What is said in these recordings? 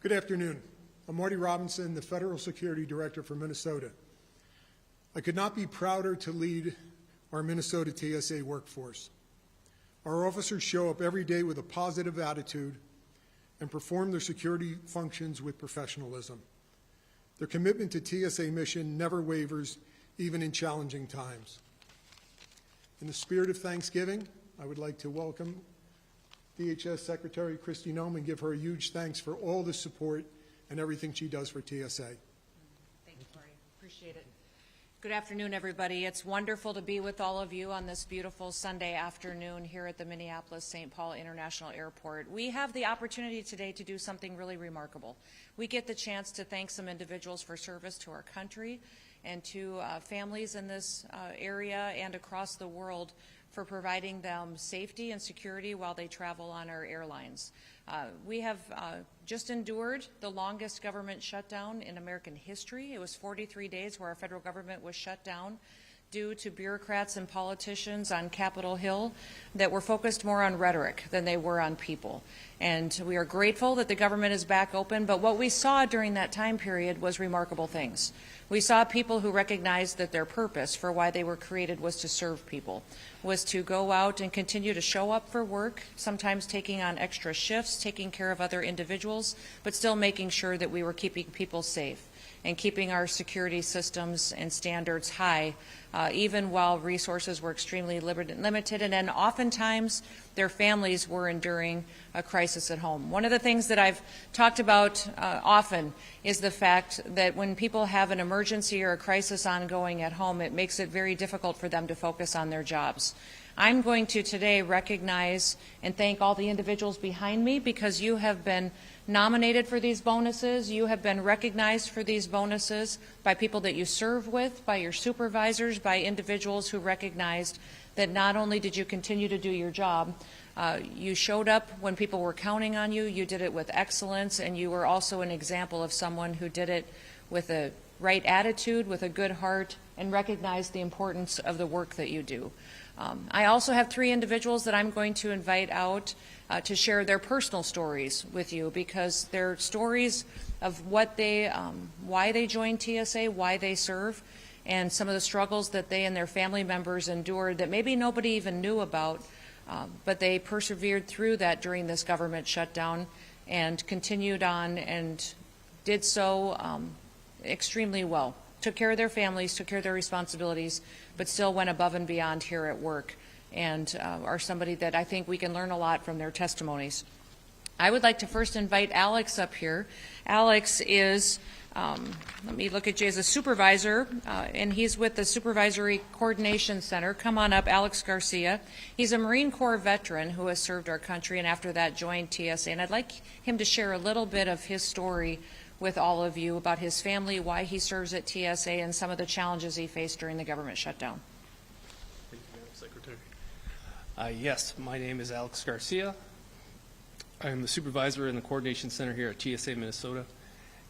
Good afternoon. I'm Marty Robinson, the Federal Security Director for Minnesota. I could not be prouder to lead our Minnesota TSA workforce. Our officers show up every day with a positive attitude and perform their security functions with professionalism. Their commitment to TSA mission never wavers, even in challenging times. In the spirit of Thanksgiving, I would like to welcome DHS Secretary Kristi Noem and give her a huge thanks for all the support and everything she does for TSA. Thank you, Marty. Appreciate it. Good afternoon, everybody. It's wonderful to be with all of you on this beautiful Sunday afternoon here at the Minneapolis-St. Paul International Airport. We have the opportunity today to do something really remarkable. We get the chance to thank some individuals for service to our country and to families in this area and across the world for providing them safety and security while they travel on our airlines. We have just endured the longest government shutdown in American history. It was 43 days where our federal government was shut down due to bureaucrats and politicians on Capitol Hill that were focused more on rhetoric than they were on people. And we are grateful that the government is back open, but what we saw during that time period was remarkable things. We saw people who recognized that their purpose for why they were created was to serve people, was to go out and continue to show up for work, sometimes taking on extra shifts, taking care of other individuals, but still making sure that we were keeping people safe and keeping our security systems and standards high, even while resources were extremely limited, and then oftentimes their families were enduring a crisis at home. One of the things that I've talked about often is the fact that when people have an emergency or a crisis ongoing at home, it makes it very difficult for them to focus on their jobs. I'm going to today recognize and thank all the individuals behind me because you have been nominated for these bonuses. You have been recognized for these bonuses by people that you serve with, by your supervisors, by individuals who recognized that not only did you continue to do your job, you showed up when people were counting on you, you did it with excellence, and you were also an example of someone who did it with a right attitude, with a good heart, and recognized the importance of the work that you do. I also have 3 individuals that I'm going to invite out to share their personal stories with you, because they're stories of what they, why they joined TSA, why they serve, and some of the struggles that they and their family members endured that maybe nobody even knew about, but they persevered through that during this government shutdown and continued on and did so extremely well. Took care of their families, took care of their responsibilities, but still went above and beyond here at work, and are somebody that I think we can learn a lot from their testimonies. I would like to first invite Alex up here. Alex is, let me look at you, as a supervisor, and he's with the Supervisory Coordination Center. Come on up, Alex Garcia. He's a Marine Corps veteran who has served our country and after that joined TSA, and I'd like him to share a little bit of his story with all of you about his family, why he serves at TSA, and some of the challenges he faced during the government shutdown. Thank you, Madam Secretary. Yes, my name is Alex Garcia. I'm the supervisor in the Coordination Center here at TSA Minnesota,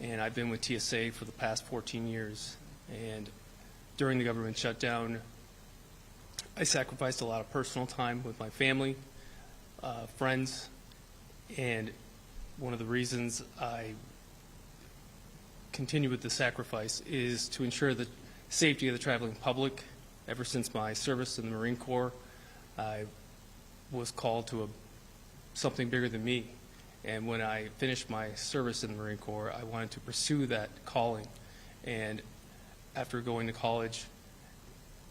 and I've been with TSA for the past 14 years. And during the government shutdown, I sacrificed a lot of personal time with my family, friends, and one of the reasons I continue with the sacrifice is to ensure the safety of the traveling public. Ever since my service in the Marine Corps, I was called to something bigger than me. And when I finished my service in the Marine Corps, I wanted to pursue that calling. And after going to college,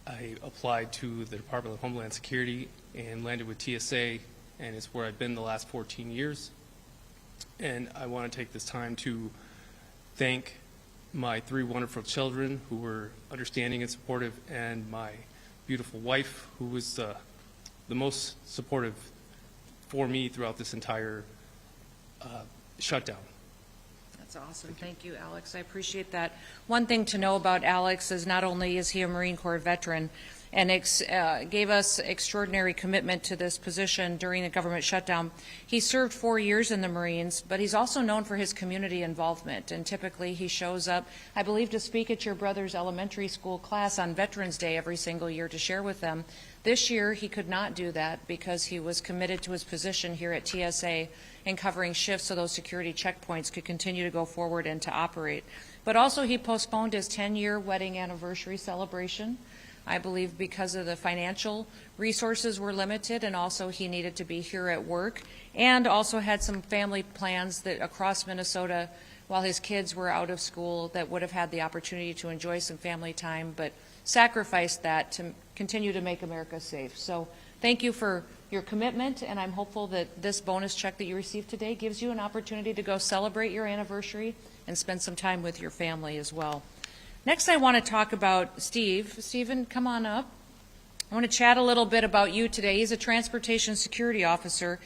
I applied to the Department of Homeland Security and landed with TSA, and it's where I've been the last 14 years. And I want to take this time to thank my 3 wonderful children who were understanding and supportive, and my beautiful wife who was the most supportive for me throughout this entire shutdown. That's awesome. Thank you, Alex. I appreciate that. One thing to know about Alex is not only is he a Marine Corps veteran, and gave us extraordinary commitment to this position during the government shutdown. He served 4 years in the Marines, but he's also known for his community involvement, and typically he shows up, I believe, to speak at your brother's elementary school class on Veterans Day every single year to share with them. This year he could not do that because he was committed to his position here at TSA and covering shifts so those security checkpoints could continue to go forward and to operate. But also he postponed his 10-year wedding anniversary celebration, I believe because of the financial resources were limited, and also he needed to be here at work, and also had some family plans that across Minnesota while his kids were out of school that would have had the opportunity to enjoy some family time, but sacrificed that to continue to make America safe. So thank you for your commitment, and I'm hopeful that this bonus check that you received today gives you an opportunity to go celebrate your anniversary and spend some time with your family as well. Next, I want to talk about Steve. Stephen, come on up. I want to chat a little bit about you today. He's a transportation security officer,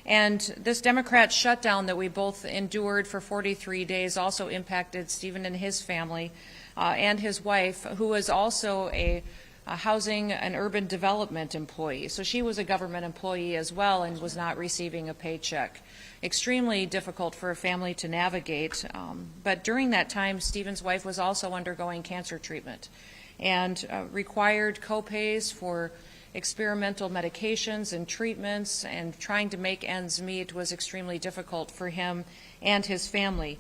and this Democrat shutdown that we both endured for 43 days also impacted Stephen and his family and his wife, who was also a housing and urban development employee. So she was a government employee as well and was not receiving a paycheck. Extremely difficult for a family to navigate. But during that time, Stephen's wife was also undergoing cancer treatment and required co-pays for experimental medications and treatments, and trying to make ends meet was extremely difficult for him and his family.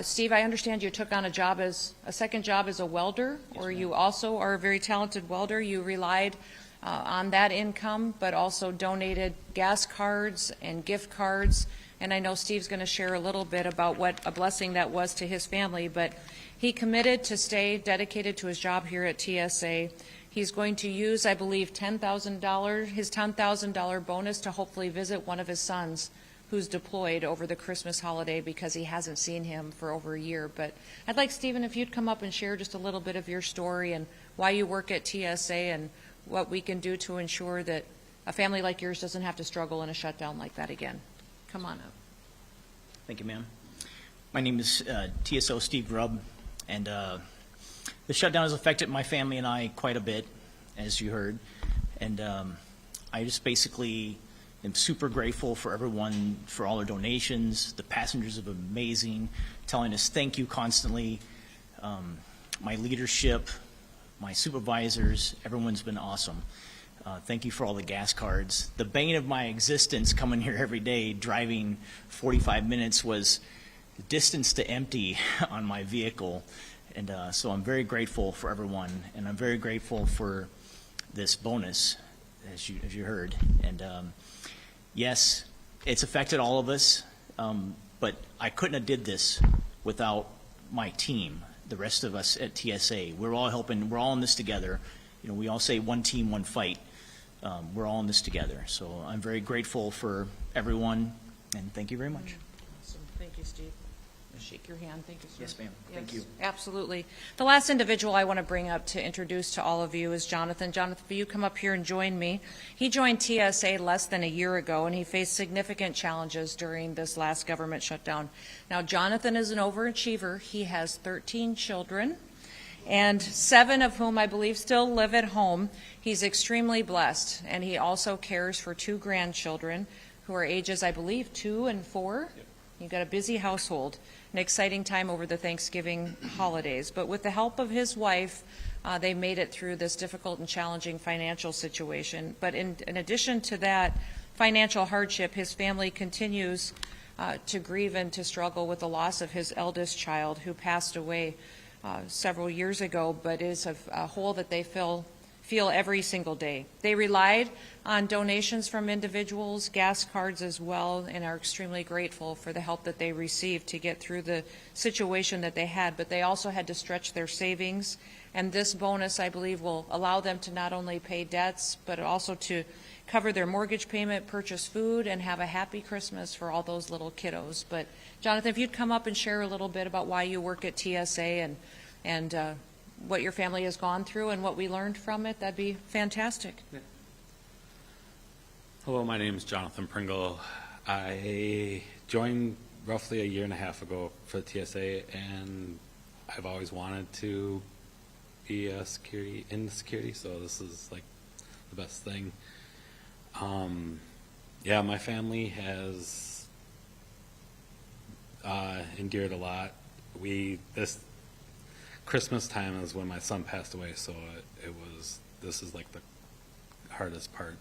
Steve, I understand you took on a second job as a welder, or you also are a very talented welder. You relied on that income, but also donated gas cards and gift cards. And I know Steve's going to share a little bit about what a blessing that was to his family, but he committed to stay dedicated to his job here at TSA. He's going to use, I believe, his $10,000 bonus to hopefully visit one of his sons who's deployed over the Christmas holiday, because he hasn't seen him for over a year. But I'd like, Stephen, if you'd come up and share just a little bit of your story and why you work at TSA and what we can do to ensure that a family like yours doesn't have to struggle in a shutdown like that again. Come on up. Thank you, ma'am. My name is TSO Steve Grubb, and the shutdown has affected my family and I quite a bit, as you heard. And I just basically am super grateful for everyone, for all their donations. The passengers have been amazing, telling us thank you constantly. My leadership, my supervisors, everyone's been awesome. Thank you for all the gas cards. The bane of my existence coming here every day, driving 45 minutes, was the distance to empty on my vehicle. And so I'm very grateful for everyone, and I'm very grateful for this bonus, as you heard. And yes, it's affected all of us, but I couldn't have did this without my team, the rest of us at TSA. We're all helping. We're all in this together. You know, we all say one team, one fight. We're all in this together. So I'm very grateful for everyone, and thank you very much. Awesome. Thank you, Steve. I'll shake your hand. Thank you, sir. Yes, ma'am. Thank you. Absolutely. The last individual I want to bring up to introduce to all of you is Jonathan. Jonathan, will you come up here and join me? He joined TSA less than a year ago, and he faced significant challenges during this last government shutdown. Now, Jonathan is an overachiever. He has 13 children, and 7 of whom I believe still live at home. He's extremely blessed, and he also cares for 2 grandchildren who are ages, I believe, 2 and 4. Yep. You've got a busy household, an exciting time over the Thanksgiving holidays. But with the help of his wife, they made it through this difficult and challenging financial situation. But in addition to that financial hardship, his family continues to grieve and to struggle with the loss of his eldest child, who passed away several years ago, but is a hole that they feel every single day. They relied on donations from individuals, gas cards as well, and are extremely grateful for the help that they received to get through the situation that they had. But they also had to stretch their savings, and this bonus, I believe, will allow them to not only pay debts, but also to cover their mortgage payment, purchase food, and have a happy Christmas for all those little kiddos. But Jonathan, if you'd come up and share a little bit about why you work at TSA and what your family has gone through and what we learned from it, that'd be fantastic. Yeah. Hello, my name is Jonathan Pringle. I joined roughly a year and a half ago for the TSA, and I've always wanted to be in security, so this is like the best thing. Yeah, my family has endured a lot. This Christmas time is when my son passed away, so this is like the hardest part,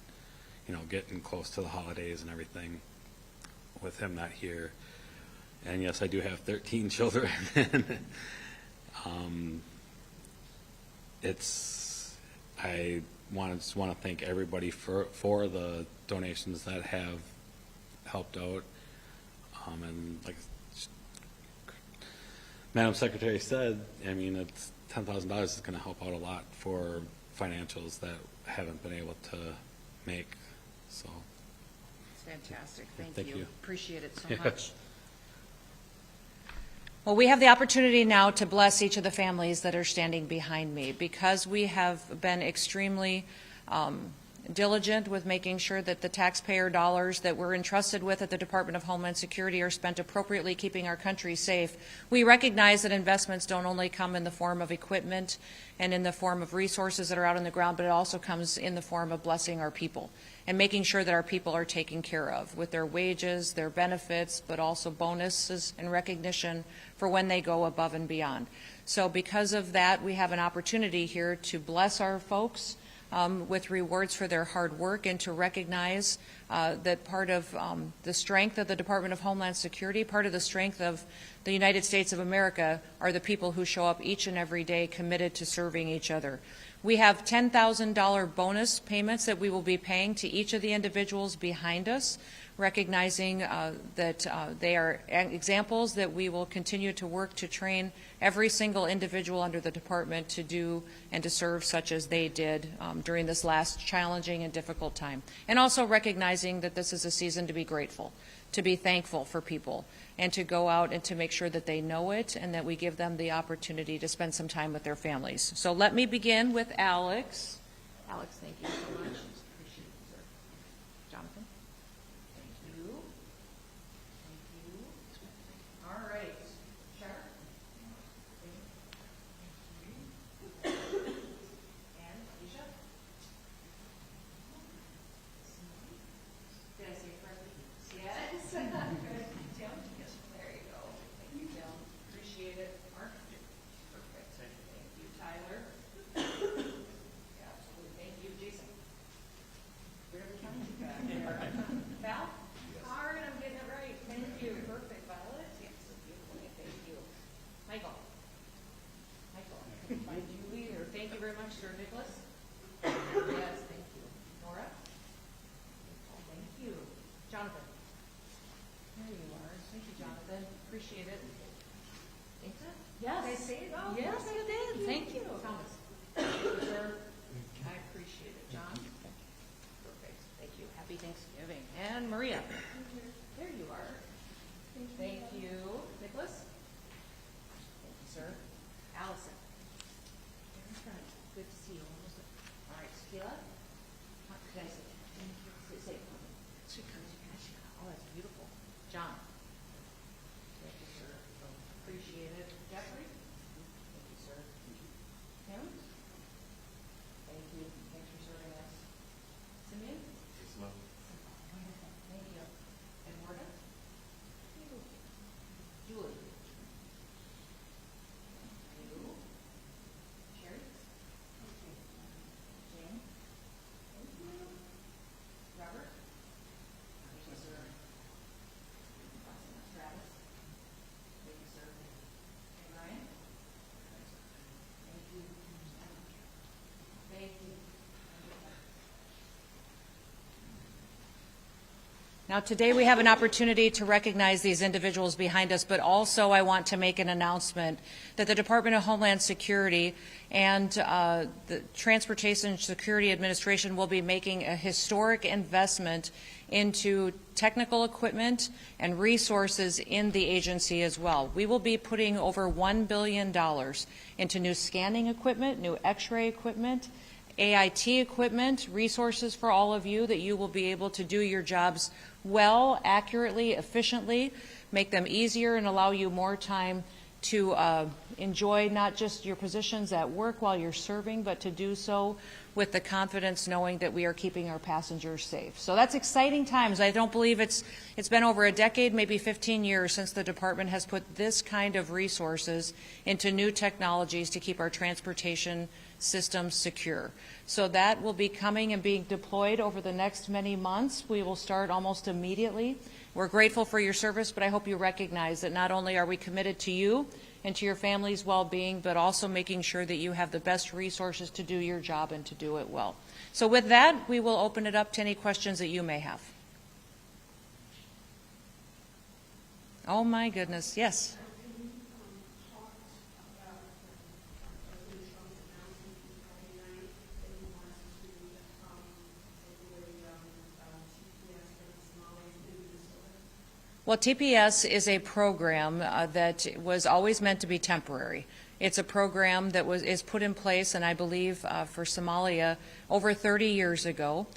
getting close to the holidays and everything with him not here. And yes, I do have 13 children. I just want to thank everybody for the donations that have helped out. And like Madam Secretary said, I mean, it's $10,000 is going to help out a lot for financials that haven't been able to make. So It's fantastic. Thank Thank you. you. Appreciate it so Yeah. much. Well, we have the opportunity now to bless each of the families that are standing behind me, because we have been extremely diligent with making sure that the taxpayer dollars that we're entrusted with at the Department of Homeland Security are spent appropriately, keeping our country safe. We recognize that investments don't only come in the form of equipment and in the form of resources that are out on the ground, but it also comes in the form of blessing our people and making sure that our people are taken care of with their wages, their benefits, but also bonuses and recognition for when they go above and beyond. So because of that, we have an opportunity here to bless our folks with rewards for their hard work, and to recognize that part of the strength of the Department of Homeland Security, part of the strength of the United States of America, are the people who show up each and every day committed to serving each other. We have $10,000 bonus payments that we will be paying to each of the individuals behind us, recognizing that they are examples that we will continue to work to train every single individual under the department to do and to serve such as they did during this last challenging and difficult time. And also recognizing that this is a season to be grateful, to be thankful for people, and to go out and to make sure that they know it and that we give them the opportunity to spend some time with their families. So let me begin with Alex. Alex, thank you so much. Appreciate it, sir. Jonathan? Thank you. Thank you. All right. Sharon? Thank you. And Alicia? Did I say it correctly? Yes. Tim? Yes. There you go. Thank you, Tim. Appreciate it. Mark? Perfect. Thank you. Tyler? Yeah, absolutely. Thank you. Jason? Where are we coming back? Val? All right, I'm getting it right. Thank you. Perfect. Violet? Yes, beautiful. Thank you. Michael? Michael? By Julie, or thank you very much, Sir Nicholas? Yes, thank you. Nora? Thank you. Jonathan? There you are. Thank you, Jonathan. Appreciate it. Inta? Yes. Did I say it? Oh, Yes, perfect. you did. Thank you. Thomas? Thank you, sir. I appreciate it. John? Perfect. Thank you. Happy Thanksgiving. And Maria? There you are. Thank you. Nicholas? Thank you, sir. Allison? Good to see you. All right, Sheila? What could I say? Say it. Oh, that's beautiful. John? Thank you, sir. Appreciate it. Jeffrey? Thank you, sir. Tim? Thank you. Thanks for serving us. Simeon? Thank you. Eduarda? Julie? Thank you. Sherry? Jane? Thank you. Robert? Thank you, sir. Travis? Thank you, sir. And Ryan? Thank you. Thank you. Now, today we have an opportunity to recognize these individuals behind us, but also I want to make an announcement that the Department of Homeland Security and the Transportation Security Administration will be making a historic investment into technical equipment and resources in the agency as well. We will be putting over $1 billion into new scanning equipment, new x-ray equipment, AIT equipment, resources for all of you that you will be able to do your jobs well, accurately, efficiently, make them easier, and allow you more time to enjoy not just your positions at work while you're serving, but to do so with the confidence knowing that we are keeping our passengers safe. So that's exciting times. I don't believe it's been over a decade, maybe 15 years, since the department has put this kind of resources into new technologies to keep our transportation systems secure. So that will be coming and being deployed over the next many months. We will start almost immediately. We're grateful for your service, but I hope you recognize that not only are we committed to you and to your family's well-being, but also making sure that you have the best resources to do your job and to do it well. So with that, we will open it up to any questions that you may have. Oh my goodness, yes. Well, TPS is a program that was always meant to be temporary. It's a program that is put in place, and I believe for Somalia over 30 years ago,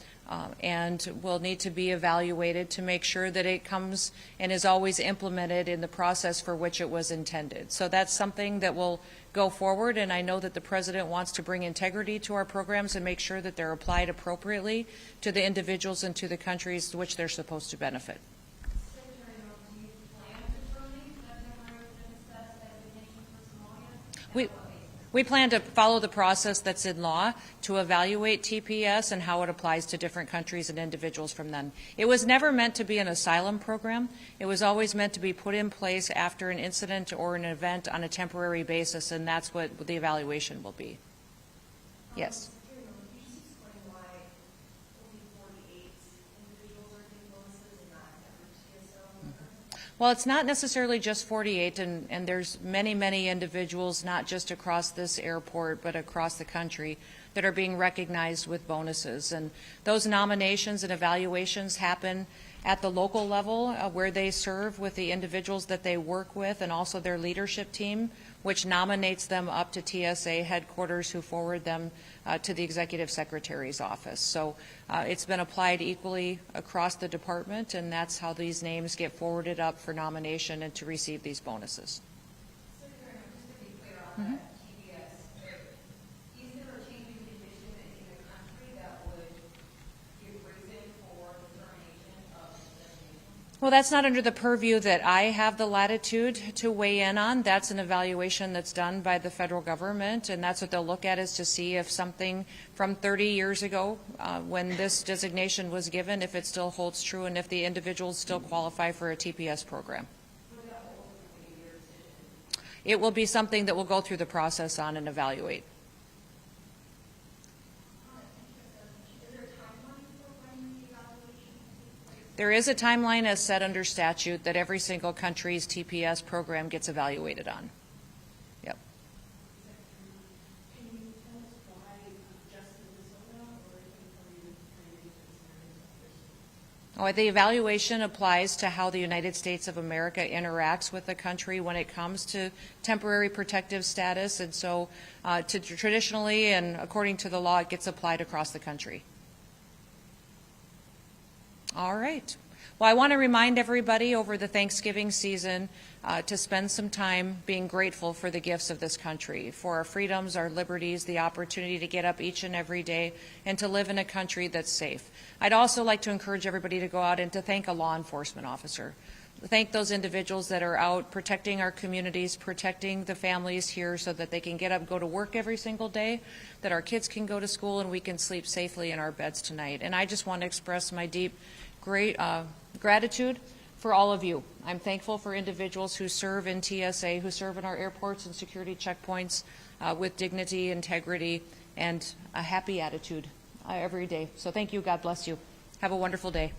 and will need to be evaluated to make sure that it comes and is always implemented in the process for which it was intended. So that's something that will go forward, and I know that the President wants to bring integrity to our programs and make sure that they're applied appropriately to the individuals and to the countries to which they're supposed to benefit. We plan to follow the process that's in law to evaluate TPS and how it applies to different countries and individuals from them. It was never meant to be an asylum program. It was always meant to be put in place after an incident or an event on a temporary basis, and that's what the evaluation will be. Yes. Well, it's not necessarily just 48, and there's many, many individuals, not just across this airport, but across the country, that are being recognized with bonuses. And those nominations and evaluations happen at the local level where they serve with the individuals that they work with and also their leadership team, which nominates them up to TSA headquarters, who forward them to the Executive Secretary's office. So it's been applied equally across the department, and that's how these names get forwarded up for nomination and to receive these bonuses. Senator, just to be clear on that, TPS, is there a change in condition in the country that would give reason for the termination of the designation? Well, that's not under the purview that I have the latitude to weigh in on. That's an evaluation that's done by the federal government, and that's what they'll look at, is to see if something from 30 years ago, when this designation was given, if it still holds true and if the individuals still qualify for a TPS program. It will be something that we'll go through the process on and evaluate. There is a timeline as set under statute that every single country's TPS program gets evaluated on. Yep. Can you tell us why just Minnesota, or are you Oh, the evaluation applies to how the United States of America interacts with the country when it comes to temporary protective status, and so traditionally and according to the law, it gets applied across the country. All right. Well, I want to remind everybody over the Thanksgiving season to spend some time being grateful for the gifts of this country, for our freedoms, our liberties, the opportunity to get up each and every day and to live in a country that's safe. I'd also like to encourage everybody to go out and to thank a law enforcement officer. Thank those individuals that are out protecting our communities, protecting the families here so that they can get up, go to work every single day, that our kids can go to school and we can sleep safely in our beds tonight. And I just want to express my deep gratitude for all of you. I'm thankful for individuals who serve in TSA, who serve in our airports and security checkpoints with dignity, integrity, and a happy attitude every day. So thank you. God bless you. Have a wonderful day.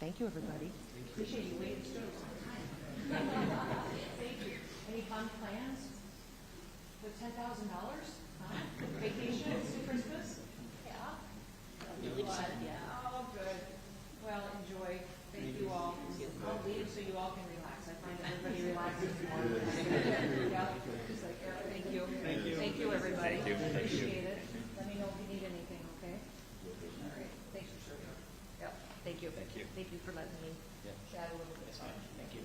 Thank you, everybody. Appreciate you waiting so time. Thank you. Any fun plans with $10,000? Huh? Vacation, Christmas? Yeah. Yeah. Oh, good. Well, enjoy. Thank you all. I'll leave so you all can relax. I find everybody relaxes more. Yeah. Just like, thank you. Thank you. Thank you, everybody. Thank you. Appreciate it. Let me know if you need anything, okay? All right. Thanks for serving. Yep. Thank you. Thank you. Thank you for letting me chat a little bit. Thank you.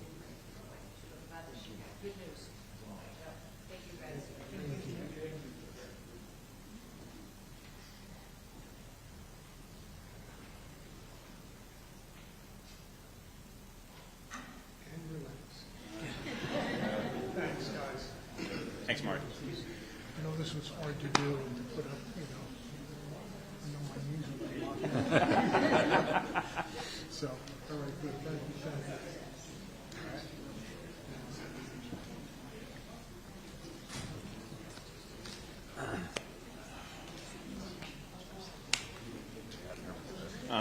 Thanks, Mark. I know this was hard to do and to put up, I know my knees are a lot. So, all right, good, thank you, thank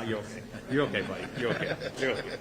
you. You're okay. You're okay, buddy. You're okay. You're okay.